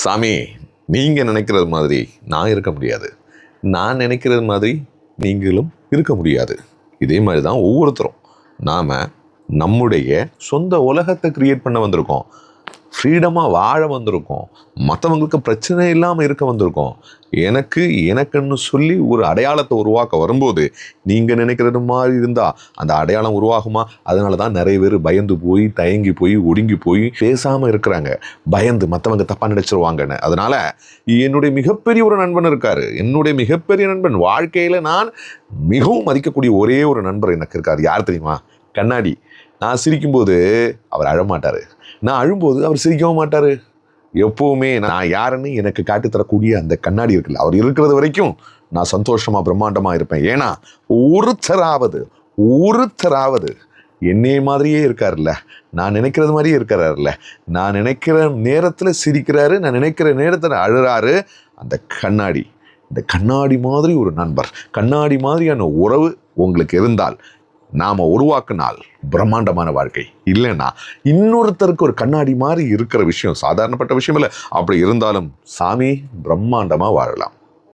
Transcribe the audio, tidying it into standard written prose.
சாமி, நீங்கள் நினைக்கிறது மாதிரி நான் இருக்க முடியாது. நான் நினைக்கிறது மாதிரி நீங்களும் இருக்க முடியாது. இதே மாதிரி தான் ஒவ்வொருத்தரும் நாம் நம்முடைய சொந்த உலகத்தை கிரியேட் பண்ண வந்திருக்கோம். ஃப்ரீடமாக வாழ வந்திருக்கோம். மற்றவங்களுக்கு பிரச்சனை இல்லாமல் இருக்க வந்திருக்கோம். எனக்குன்னு சொல்லி ஒரு அடையாளத்தை உருவாக்க வரும்போது நீங்கள் நினைக்கிறது மாதிரி இருந்தால் அந்த அடையாளம் உருவாகுமா? அதனால தான் நிறைய பேர் பயந்து போய், தயங்கி போய், ஒடுங்கி போய் பேசாமல் இருக்கிறாங்க. பயந்து மற்றவங்க தப்பாக நினைச்சிருவாங்கன்னு. அதனால் என்னுடைய மிகப்பெரிய ஒரு நண்பன் இருக்கார். என்னுடைய மிகப்பெரிய நண்பன், வாழ்க்கையில் நான் மிகவும் மதிக்கக்கூடிய ஒரே ஒரு நண்பர் எனக்கு இருக்கார். யார் தெரியுமா? கண்ணாடி. நான் சிரிக்கும்போது அவர் அழமாட்டார். நான் அழும்போது அவர் சிரிக்கவும் மாட்டார். எப்போவுமே நான் யாருன்னு எனக்கு காட்டித்தரக்கூடிய அந்த கண்ணாடி இருக்குல்ல, அவர் இருக்கிறது வரைக்கும் நான் சந்தோஷமாக பிரம்மாண்டமாக இருப்பேன். ஏன்னா ஒருத்தராவது என்னைய மாதிரியே இருக்கார்ல, நான் நினைக்கிறது மாதிரியே இருக்கிறார்ல, நான் நினைக்கிற நேரத்தில் சிரிக்கிறாரு, நான் நினைக்கிற நேரத்தில் அழுறாரு. அந்த கண்ணாடி, இந்த கண்ணாடி மாதிரி ஒரு நண்பர், கண்ணாடி மாதிரியான உறவு உங்களுக்கு இருந்தால், நாம் உருவாக்கினால் பிரம்மாண்டமான வாழ்க்கை. இல்லைன்னா இன்னொருத்தருக்கு ஒரு கண்ணாடி மாதிரி இருக்கிற விஷயம் சாதாரணப்பட்ட விஷயம் இல்லை. அப்படி இருந்தாலும் சாமி பிரம்மாண்டமாக வாழலாம்.